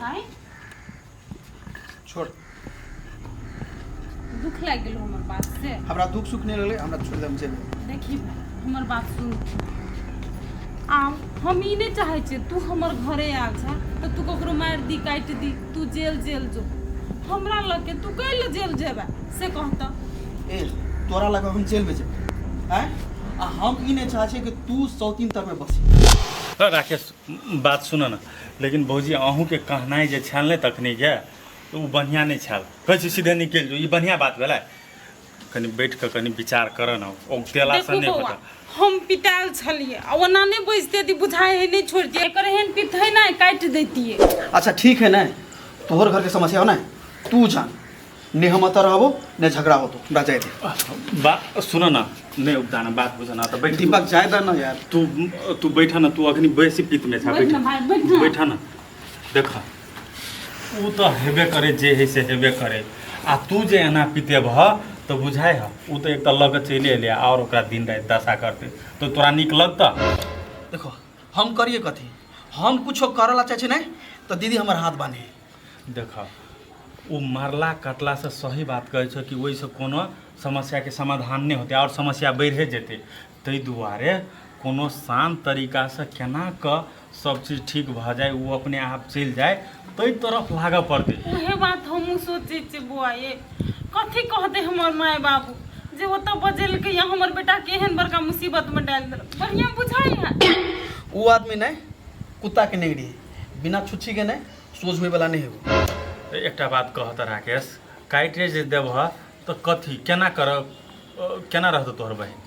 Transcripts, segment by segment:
भाई छोड़ दुख लग गेलो हमर बात से। हमरा दुख सुख नहीं लगले, हमरा छोड़ दे हम चल। देखी भाई हमर बात सुन। हम ई नहीं चाहे छे तू हमर घरे आ जा तो तू ककरो मार दी काट दी तू जेल जो हमरा लगे तू कैले जेल जेबा से कहता ए तोरा लगा हम जेल में जेब हैं आ हम ई नहीं चाहे छे कि तू 103 तक में बसी। राकेश बात सुन ना, लेकिन भौजी अहूँ के कहनाइ जे छाल तखनी के तो वो बढ़िया नहीं छाल कहे सीधे निकल जो, ये बढ़िया बात भेलै। कनी बैठ के कनी विचार कर ना, तेला से नहीं होता। हम पिटाल छलिए ओना नहीं बजते दी बुझाए है नहीं छोड़ दिए एकर हेन पिथै ना काट देती है। अच्छा ठीक है ना, तोहर घर के समस्या हो ना, तू जान ने हम अतर रहबो ने झगड़ा हो तो हमरा जाए दे। बात सुन ना, नहीं उपदाना बात बुझ ना तो बैठ। दीपक जाए दा ना यार, तू बैठा ना, तू अखनी बेसी पित में छा। बैठ ना भाई बैठ ना, बैठा ना। देखा वो तो हेबे करे जे है से हेबे करे, आ तू जे एना पिते भा तो बुझाए है वो तो एक लग चले अलिए और ओकरा दिन रात दशा करते तो तोरा निक लगता। देखो हम करिए कथी, हम कुछ करला चाहे नहीं तो दीदी हमार हाथ बांधे। देखा वो मारला कटला से सही बात कहे छो कि वही से कोनो समस्या के समाधान नहीं होते और समस्या बढ़े जेते। तै दुआरे कोनो शांत तरीका से केना क सब चीज ठीक भ जाए, वो अपने आप चल जाए, तै तरफ लाग पड़ते। उहे बात हम सोचे छे बुआ ये कथी कहते हमर माय बाबू जे ओत बजेल के या हमर बेटा के एहन बड़का मुसीबत में डाल दे बढ़िया बुझाई है। वो आदमी नहीं कुत्ता के नेगड़ी बिना छुच्छी के नहीं सोच में वाला नहीं है। एकटा बात कहता राकेश, काटे जे देव तो कथी केना कर केना रहते तोहर बहन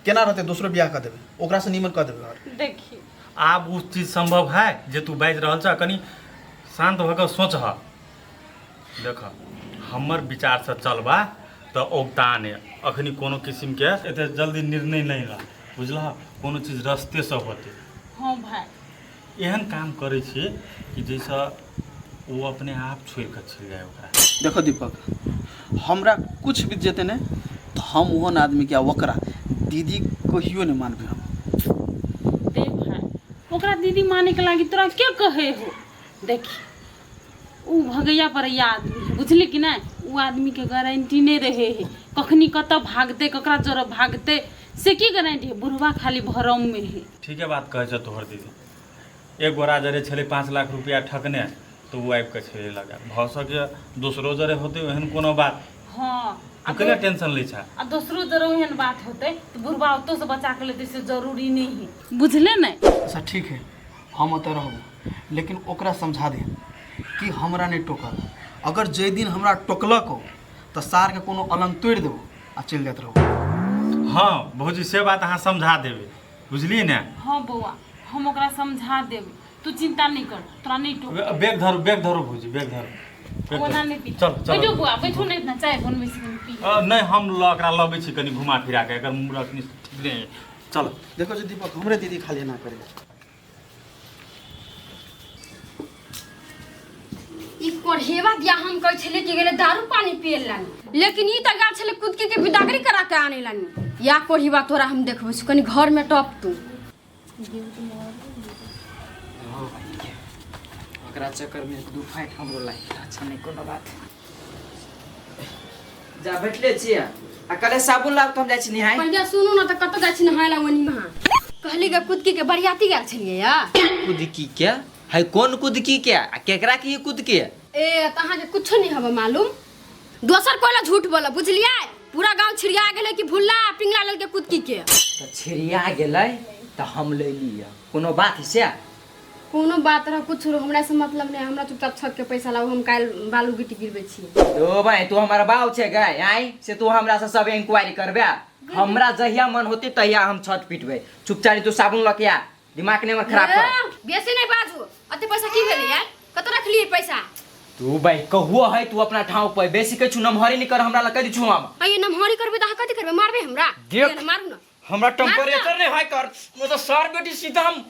केना रहते दूसरो ब्याह कर देवे ओकरा से नीमन कर देवे। देखिए आब उस चीज संभव है जे तू बाज रहल छ, कनी शांत होकर सोच। देख हमर विचार से चलबा तो औगतान है अखनी कोनो किस्म के एते जल्दी निर्णय नहीं ला बुझला, कोनो चीज रास्ते से होते। हाँ भाई एहन काम करे छी कि जैसा वो अपने आप छोड़ कर चल जाए ओकरा। देखो दीपक हमरा कुछ बीत जेते ने तो हम ओहन आदमी के वकरा दीदी कहियो नहीं मानबे। हम देख भाई ओकरा दीदी माने के लागी तोरा क्या कहे हो। देखी उ भगैया परैया आदमी है बुझली कि नहीं, उ आदमी के गारंटी नहीं रहे है कखनी कत भागते ककरा जरा भागते से की गारंटी है, बुढ़वा खाली भरम में है। ठीक है बात कहे छ तोहर दीदी, एक गोरा जरे छले 5 लाख रुपया ठकने तो वो आबि के छले लगा भ सके दूसरो जरे होते एहन कोनो बात। हाँ तू केना टेंशन ले छ आ दूसरो जरा एहन बात होते तो बुढ़वा ओतो से बचा के लेते से जरूरी नहीं है बुझले नहीं। अच्छा ठीक है हम अत रहबो, लेकिन ओकरा समझा दे कि हमरा नहीं टोकल। अगर जे दिन हमरा टोकलक हो तो सार के कोनो अलंग तोड़ देबो आ चल जात रहो। हाँ भौजी से बात अहाँ समझा देवे बुझलिए ना। हाँ बउआ हम ओकरा समझा देब, तू चिंता नहीं कर तोरा नहीं टोक। बैग धरो भौजी, बैग धरो। ओना नहीं पी चल चल बैठो बुआ बैठो नहीं इतना चाय बनबै छी पी। नहीं हम एकरा लबै छी कनी घुमा फिरा के, एकर मुंह रखनी ठीक नहीं। चल देखो जी दीपक हमरे दीदी खाली ना करे। ई कोढ़ेवा दिया हम कह छले कि गेले दारू पानी पियल लानी, लेकिन ई त गा छले कुदकी के बिदागरी करा के आने लानी। या कोढ़ीवा तोरा हम देखबै छु कनी घर में टप तू ओकरा चक्कर में दू फाइट हमरो लाग अच्छा नहीं कोनो बात। जा बैठले छियै आ कले साबुन लाब त हम जाइ छी निहाय। पहिया सुनु न त कत जाइ छी नहाय ला वनी महा कहली ग कुदकी के बरियाती गेल छलिए या। कुदकी के है कोन कुदकी के आ केकरा के कुदकी ए तहां के कुछ नहीं हबे मालूम, दोसर कोइला झूठ बोला बुझलिए। पूरा गांव छिड़िया गेले कि भुल्ला पिंगला लेल के कुदकी के त छिड़िया गेलै त हम ले लिया कोनो बात से कोनो बात रह कुछ हमरा से मतलब नहीं। हमरा चुपचाप छत के पैसा लाओ, हम काल बालू गिट्टी गिरबै छी। ओ भाई तू हमारा बाऊ छे गए आई से तू हमरा से सब इंक्वायरी करबे। हमरा जहिया मन होते तहिया हम छत पिटबै। चुपचाप तू साबुन लके आ, दिमाग ने हमर खराब कर। बेसी नहीं बाजू, अते पैसा की भेलै यार, कत रखलिए पैसा। तू भाई कहुओ है तू अपना ठाव पे बेसी कछु नमहरी नहीं कर हमरा ल कहि छु हम। अये नमहरी करबे त कथि करबे, मारबे हमरा। देख। मारू न हमरा टेम्परेचर नहीं है कर वो तो सर बेटी सीधा हम।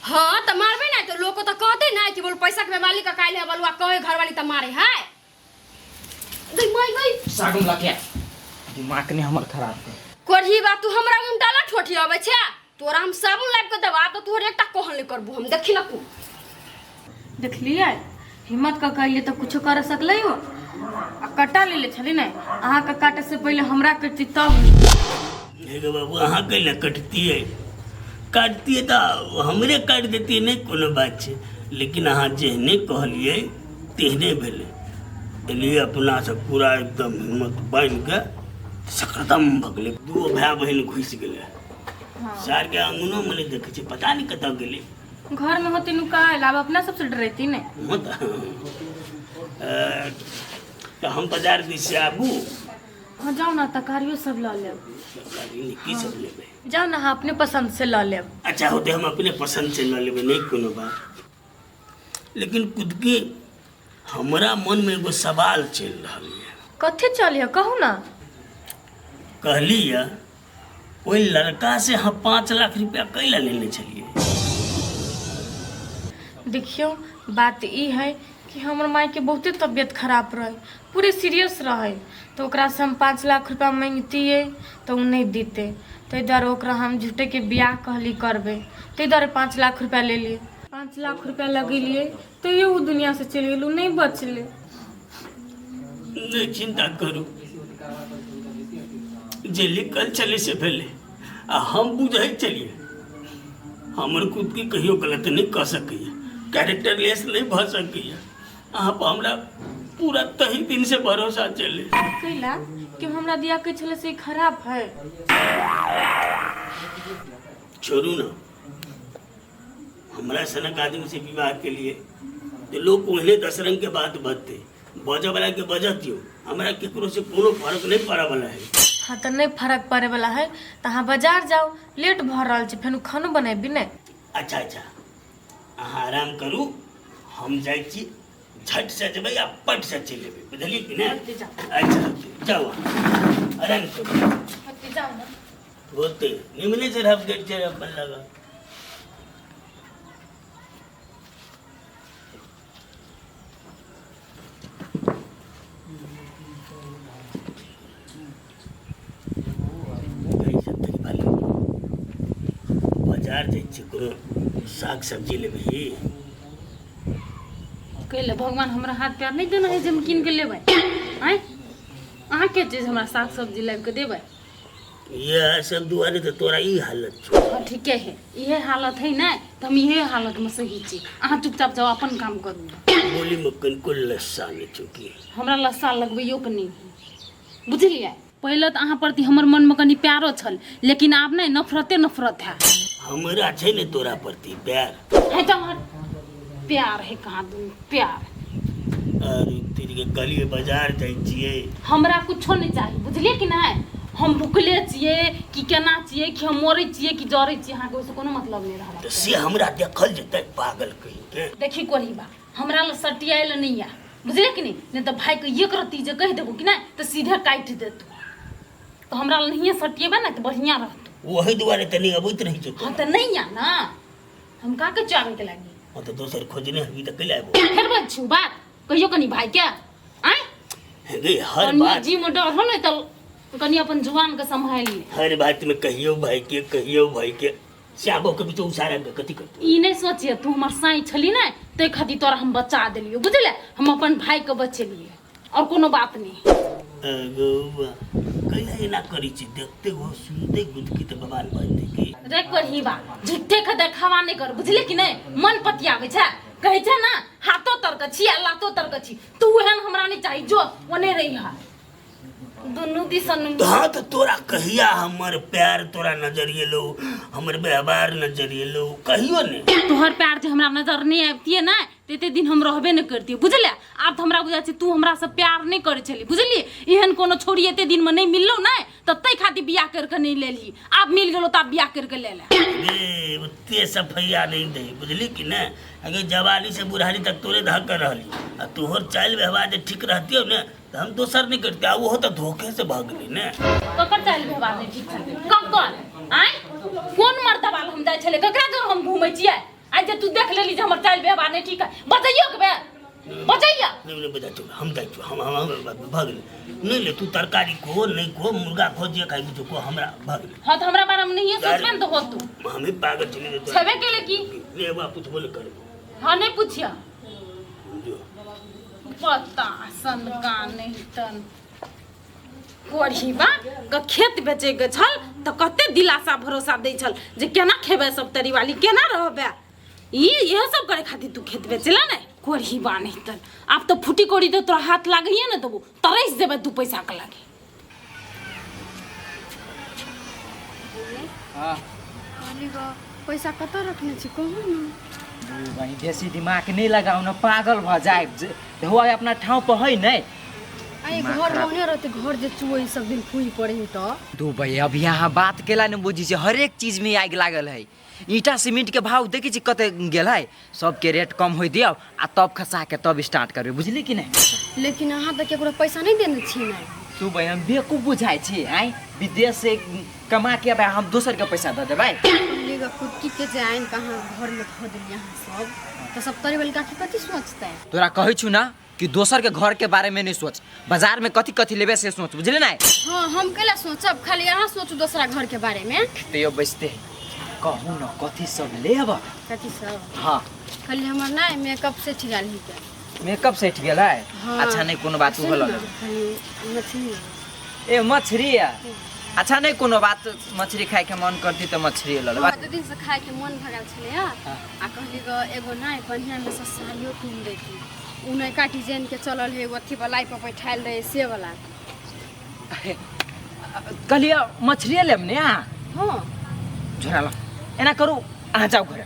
हाँ त मारबे ना तो लोग तो कहते ना कि बोल पैसा के मालिक का काइले बलुआ कहे घर वाली त मारे है। गई मई गई सागुन लके दिमाग ने हमर खराब कर। कोढ़ी बा तू हमरा मुंह डाला ठोठी आवे छे, तोरा हम साबुन लाब के देबा तो तोहर एकटा कहल नहीं करबू हम। देखी ना तू देखलिए हिम्मत का कहलिए तो कुछो कर सकले हो। आ कटा ले ले छली नहीं, अहाँ का काटे से पहले हमरा कटती तब। हेगे बाबू अहाँ कैला कटती है तो हमरे काट देती है, नहीं कोनो बात है। लेकिन अहाँ जेहने कहलिए तेहने भेले, इसलिए अपना से पूरा एकदम हिम्मत बांध के सकरदम भगले। दू भाई बहन घुस गए सार के अंगनो में नहीं देखे, पता नहीं कत गए। घर में होती नु का लाभ अपना सबसे डरती ने। तो हम बाजार दी से आबू। हाँ जाओ ना, तकारियो सब ला ले। की सब लेबे? जाओ ना, हाँ अपने पसंद से ला ले। अच्छा होते हम अपने पसंद से ला लेबे, नहीं कोनो बात। लेकिन खुद के हमारा मन में एगो सवाल चल रहा है। कथे चलिए कहू ना। कहली है कोई लड़का से हम 5 लाख रुपया कैला लेने चलिए। देखियो बात ई है कि हमर माई के बहुते तबीयत खराब रहे, पूरे सीरियस रहे, तो ओकरा से हम 5 लाख रुपया मांगतिए तो उ नहीं दीते। तो इधर ओकरा हम झूठे के ब्याह कहली करबे, तो इधर 5 लाख रुपया ले लिए। 5 लाख रुपया लगेलिए तो ये वो दुनिया से चले गेलू, नहीं बचले। नहीं चिंता करू, जे लिखल चले से पहले आ हम बुझे चलिए। हमर खुद की कहियो गलत नहीं कह सकिए, कैरेक्टरलेस नहीं भ सकिए। अहाँ पर हमरा पूरा तही दिन से भरोसा चले। कैला कि हमरा दिया के छले से खराब है। छोड़ू ना, हमरा सनक आदमी से विवाह के लिए तो लोग पहले 10 रंग के बात बजते, बजे वाला के बजतियो। हमरा केकरो से कोनो फर्क नहीं पड़े वाला है। हाँ तो नहीं फर्क पड़े वाला है तो अहाँ बाजार जाओ, लेट भ रहा है, फिर खानो बनेबी नहीं। अच्छा अहाँ आराम करू, हम जाइ छी, झट से जब या पट से चले बुझलिए कि नहीं। अच्छा जाओ आराम करू, जाओ ना। होते निमने से रफ गेट से अपन लगा। बाजार जाइ छी, कोनो साग सब्जी लेबै। कैले भगवान हमरा हाथ पैर नहीं देना है जे हम कीन के लेबै। आय अहाँ के चीज हमरा साग सब्जी लाबि के देबै? ये सब दुआरे तो तोरा ई हालत छौ। हाँ ठीके है, इहे हालत है ना, तो हम इहे हालत में सही छी। अहाँ चुपचाप जाओ, अपन काम करू। बोली में कनिको लस्सा नहीं चुकी। हमरा लस्सा लगबैयो के नहीं, बुझलिए। पहले तो अहाँ प्रति हमर मन में कनी प्यारो छल, लेकिन आब नहीं, नफरत है। हमरा छै ने तोरा प्रति प्यार है तो हमार प्यार है, कहाँ दूँ प्यार। अरे तेरी के गली बाजार जाइ छिए, हमरा कुछो नहीं चाहिए, बुझलिए कि नहीं। हम भूखले छिए कि केना छिए, कि हम मरे छिए कि जरे छिए, अहाँ के ओसे कोनो मतलब नहीं रहा। तो से हमरा देखल जेतै पागल कहीं के। देखी कोरी बा, हमरा ल सटियाइल नहीं है, बुझलिए कि नहीं तो भाई के एक रत्ती जे कह देबो कि नहीं तो सीधे काट देतो। तो हमरा ल नहीं सटिएबे ना तो बढ़िया रहतो। वही दुआरे तनी अबैत रही छ। हाँ तो नहीं है ना, हम का के चाहे के लागी। हाँ तो दोसर खोजने हबी त कैला आबो। फिर बात छु बात कहियो कनी भाई के आय हे हर कनी बात जी में डर हो नहीं तो कनी अपन जुबान के संभाली। हर बात में कहियो भाई के श्याबो के बीच उसारा के कथी करतो। ई नहीं सोचिए तू हमर साई छली ना, ते खातिर तोरा हम बचा देलियो, बुझले। हम अपन भाई के बचेलिए और कोनो बात नहीं। अगोबा कैला एना करी छी, देखते हो सुनते गुदकी त बवाल बाजते की। रे करही बा झूठे के देखावा नहीं कर, बुझले कि नहीं। मन पतियावे छै, कहै छै ना हाथो तरक छी आ लातो तरक छी। तू एहन हमरा नहीं चाहिए, जो ओने रही है दोनों दिसन। हाँ तो तोरा कहिया हमर प्यार तोरा नजरिए लो, हमर व्यवहार नजरिए लो, कहियो ने। तोहर प्यार जे हमरा नजर नहीं आबतिए ना, तेते दिन हम रहबे नहीं करतिए, बुझले। आब तो हमरा बुझा छै तू हमरा से प्यार नहीं करे छली, बुझली। एहन कोनो छोड़ी एते दिन में नहीं मिललो ना, त तै खातिर बियाह करके नहीं लेली। आब मिल गेलो त आब बियाह करके ले ले। ए ओते सफैया नहीं दे, बुझली कि ना। अगर जवानी से बुढ़ारी तक तोरे धक कर रहली, आ तोहर चाल व्यवहार जे ठीक रहतियो ना तो हम दोसर नहीं करते। आ वो तो धोखे से भाग गई ना। ककर चाल व्यवहार नहीं ठीक छै, ककर आय कोन मर्दा वाला हम जाय छले, ककरा जोर हम घूमै छियै। आज जे तू देख लेली जे हमर चाल व्यवहार नहीं ठीक है, बतैयो के बे बतैया। नहीं बता चल, हम जाय छु, हम भाग नहीं ले। तू तरकारी को नहीं को मुर्गा खो जे खाई बुझो को हमरा भाग। हां तो हमरा बारे में नहीं सोचबे न तो हो तू हमें पागल चले तो छबे केले की ले बा पूछ बोले कर। हां नहीं पूछिया, पता सन का नहीं तन कोढ़ी बा क खेत बेचे के छल तो कते दिलासा भरोसा दै छल जे केना खेबे सब तरी वाली केना रहबे ये सब करे खातिर तू खेत बेचला ने कोढ़ी बा नहीं तन अब तो फुटी कोड़ी तो तोरा हाथ लागइए न देबो तरस देबे तू पैसा के लागे हाँ पैसा कतऽ रखने छी कहू न भाई बेसी दिमाग नहीं लगाओ ना पागल भ जाए हुआ अपना ठाव पर है नहीं आई घर बने रहते घर जे चुई सब दिन फुई पड़े तो दू भाई अब यहाँ बात केला न बुझी से हर एक चीज में आग लागल है ईटा सीमेंट के भाव देखी छी कते गेल है सबके रेट कम हो दियो आ तब खसा के तब स्टार्ट करबे बुझली कि नहीं लेकिन अहाँ तो केकरो पैसा नहीं देने छी ना तू भाई हम बेवकूफ बुझाई छी आई विदेश से कमा के अब हम दोसर के पैसा दे देबै लेगा खुद की के जे आइन कहाँ घर में खो दिल यहाँ सब तो सब तरी वाली काकी कथी सोचते हैं तोरा कहै छु ना कि दोसर के घर के बारे में नहीं सोच बाजार में कथी कथी लेबे से सोच बुझले ना हाँ हम केला सोचब खाली यहाँ सोचू दूसरा घर के बारे में ते बचते कहू न कथी सब लेब कथी सब हाँ खाली हमर ना मेकअप से ठिकाल ही के मेकअप सेट गेल है हाँ। अच्छा नहीं कोनो बात सुन होला ना, खाली मछली ए मछली अच्छा नहीं कोनो बात मछली खाए के मन करती तो मछली ले लेबा दू दिन से खाए के मन भगल छले आ कहली ग एगो ना बढ़िया में से साड़ियो किन देती उ नहीं काटी जेन के चलल है अथी वाला पर बैठाल रहे से वाला कहलिए मछली लेब ने हां झोरा लो एना करू अहाँ जाऊ घर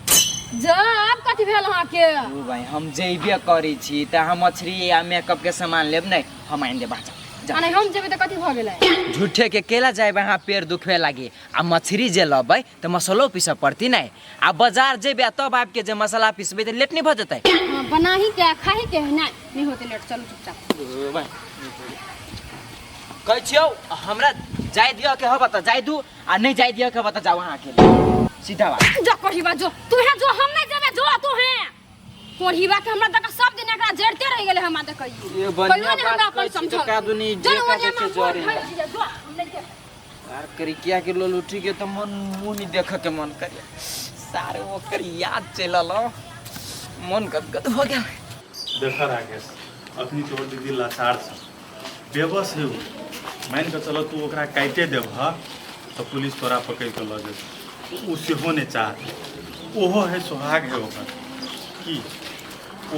जब कथी भेल अहाँ के ओ भाई हम जेबे करी छी त हम मछली या मेकअप के सामान लेब नहीं हम आइन दे बाजा अने हम जेबे त कथी भ गेलै झूठे के केला जाए वहाँ पेड़ दुखवे लागे आ मछली जे लबै त मसालो पीस पड़ती नहीं आ बाजार जेबे तब आब के जे मसाला पीसबे त लेट नहीं भ जतै हां बना ही के खाही के नहीं होते लेट चलो चुपचाप कहै छियौ हमरा जाय दियो के हब त जाय दू आ नहीं जाय दियो के हब त जाओ वहाँ के सीधा बात जा कोढ़ी बा जो तू है जो हम नहीं जेबे जो तू है कोढ़ी बा के हमरा तक सब दिन एकरा जड़ते रह गेले हमरा देखै ये बढ़िया बात कहै छी त का दुनी जे का के जोरे यार करिकिया के लोल उठी के त मन मुंह नहीं देख के मन करे सारे ओकर याद चलल मन गदगद हो गेल देखा राकेश अखनी तोहर दीदी लाचार छ बेबस है मान के चलो तू ओकरा काटे देब तो पुलिस तोरा पकड़ के ल जेतै उ सेहो नहीं चाहत ओहो है सुहाग है ओकर की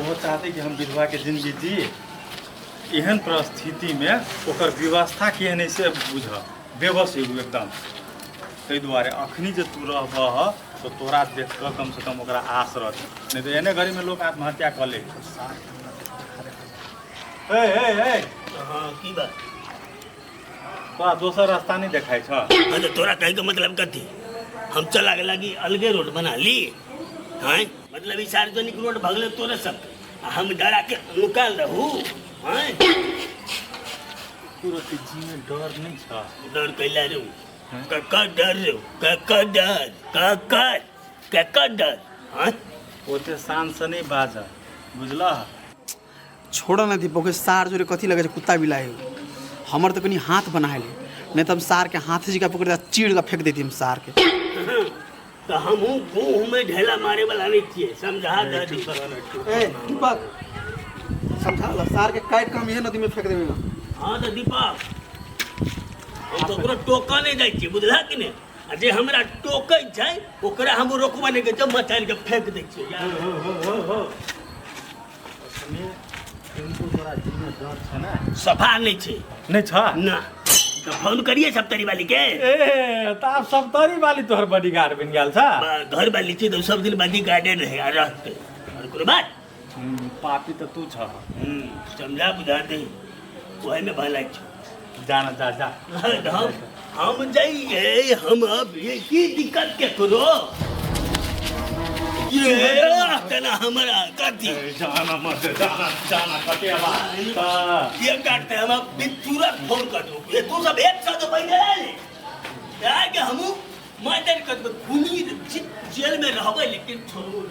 ओहो चाहते कि हम विधवा के जिंदगी जी एहन परिस्थिति में ओकर व्यवस्था केहन है से बुझ बेबस है एकदम ताहि दुआरे अखनी जे तू रहबह तो तोरा देख कऽ कम से कम ओकरा आस रहतै नहीं तो एने घड़ी में लोग आत्महत्या कर ले हाँ की बात तोरा दोसर रास्ता नहीं देखाइ छ हाँ तो तोरा कहे का मतलब कथी हम चला के लगी अलगे रोड बना ली हाँ मतलब ई सार्वजनिक रोड भगले तोरे सब हम डरा के निकाल रहू हाँ पूरा जी में डर नहीं छ डर कैला रू का डर रू का डर का डर हाँ ओते शान से नहीं बाज बुझला छोड़ ना दीपक सार जोरे कथी लगे छै कुत्ता बिलाई हमर तो कनी हाथ बना ले नहीं तो हम सार के हाथ जी का पकड़ चीड़ का फेंक देती हम सार के तो हम मुँह में ढेला मारे वाला नहीं चाहिए समझा दे ए दीपक समझा ला सार के काट काम ये नदी में फेंक देबे ना हाँ तो दीपक हम तो ओकरा टोका नहीं जाइ छियै बुझला कि नहीं आ जे हमरा टोकै छै ओकरा हम रोकबाने के जब मचाल के फेंक दै छियै यार इनको तोरा जी में डर छ ना सफा नहीं छै नहीं छ ना तो फोन करिए सब तरी वाली के ए त अब सब तरी वाली तोहर बॉडीगार्ड बन गेल छ घर वाली थी तो सब दिन बदी गार्डन रहे आ रहते और कोनो बात पापी तो तू छ समझा बुझा दे वही में भलाई छ जाना जा जा हम जाइए हम अब ये की दिक्कत के करो ये कहना हमारा कथी जाना मत जाना कटेवा ये काटते हम अब तुरंत फोन कर दो ये तू सब एक साथ बैठे ले यार के हम मर्डर कर दो खूनी जेल में रहबे लेकिन छोड़ो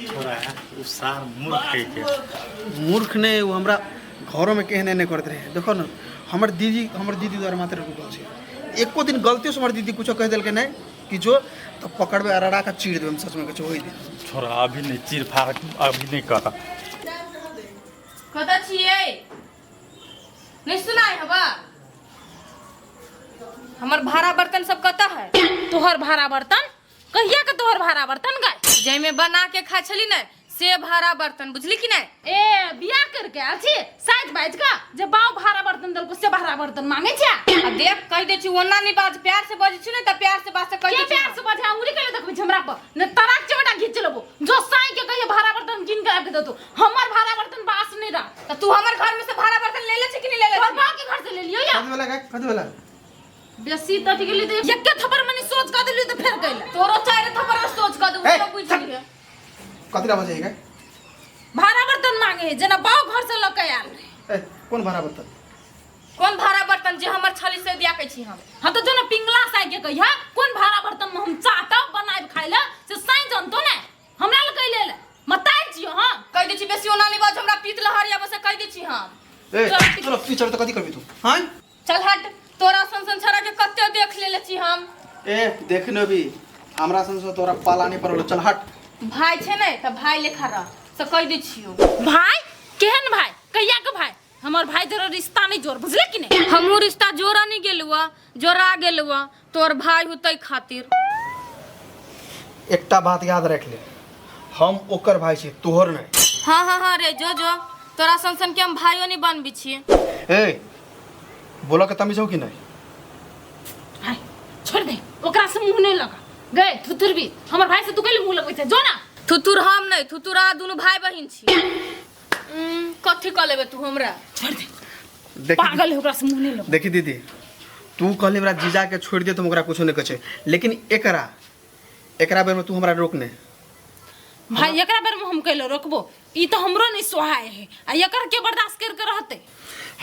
छोरा उ सार मूर्ख है के मूर्ख ने वो हमरा घरों में कहने नहीं करते रहे देखो ना हमर दीदी द्वारा मात्र रुकल छै एको दिन गलती से हमर दीदी कुछ कह दिल के नहीं कि जो तो पकड़बे अरड़ा का चीड़ देबे सच में कुछ होई दे छोरा अभी नहीं चीर फाड़ अभी नहीं कर कतऽ छियै नहीं सुनाई हवा हमर भाड़ा बर्तन सब कतऽ है तोहर भाड़ा बर्तन कहिया के तोहर भाड़ा बर्तन गाय जैमे बना के खाइ छली ने से भाड़ा बर्तन बुझली कि नहीं ए बियाह करके आल छी साइज बाइज का जे बाऊ भाड़ा बर्तन दल को से भाड़ा बर्तन मांगे छे आ देख कह दे छी ओना नहीं बाज प्यार से बजे छी ने त प्यार से बात से कह के दे प्यार से बजा उरी के देखबी हमरा पर न तराक चवटा घिच लेबो जो साई के कहिए भाड़ा बर्तन किन के आके दे तो हमर भाड़ा बर्तन बास नहीं रहा त तू हमर घर में से भाड़ा बर्तन ले ले छी कि नहीं ले ले तोहर बाऊ के घर से ले लियो या कथी वाला बेसी तटी के लिए एक थप्पड़ मनी सोच का दिलियो तो फेर कैला तोरो चार थप्पड़ सोच क दे वो बुझ लिए कथी ला बजाएगा भाड़ा बर्तन मांगे जना बाऊ घर से लके आल ए कौन भाड़ा बर्तन कौन भाड़ा बर्तन जे हमर छली से दिया के छी हम हां तो जो न पिंगला साई के कहिया कौन भाड़ा बर्तन में हम चाटा बनाए खाइला से साई जानतो ने हमरा ल कहि ले मताई छियो हां कह दे छी बेसी ओना नहीं बाज हमरा पीत लहरिया बस कह दे छी हम ए चलो तू चल तो कथी करबी तू हां चल हट तोरा संसन छरा के कत्ते देख ले छी हम ए देखनो भी हमरा संग तोरा पाला नहीं पड़लो चल हट भाई छे ने त भाई लेखा रह से कह दे छियो भाई केहन भाई कहिया के भाई हमर भाई जरा रिश्ता नहीं जोर बुझले कि नहीं हमहू रिश्ता जोरा नहीं गेलुआ जोरा गेलुआ तोर भाई होतै खातिर एकटा बात याद रख ले हम ओकर भाई छी तोहर नहीं हाँ रे जो तोरा संसन के हम भाइयो नहीं बनबी छिए ए बोला के तमीज हो कि नहीं भाई छोड़ दे ओकरा से मुंह नहीं लगा गए थुथुर भी हमर भाई से तू कैले मुंह लगबै छै जो ना थुतुर हम नहीं थुतुरा दुनु भाई बहिन छी कथी क लेबे तू हमरा छोड़ दे पागल है ओकरा से मुंह नहीं लगा देखी दीदी तू कहले हमरा जीजा के छोड़ दे तो ओकरा कुछो नहीं कछे लेकिन एकरा बेर में तू हमरा रोक ने भाई एकरा बेर में हम कैले रोकबो ई तो हमरो नहीं सोहाय है आ एकर के बर्दाश्त कर के रहते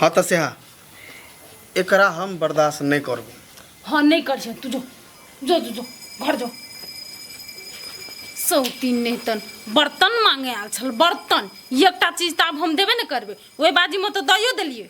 हां त से हां एकरा हम बर्दाश्त नहीं करबो हां नहीं कर छै तू जो घर जो सौतीन नहीं तन बर्तन मांगे आल छल बर्तन एकटा चीज त अब हम देबे न करबे ओए बाजी में तो दइयो देलिए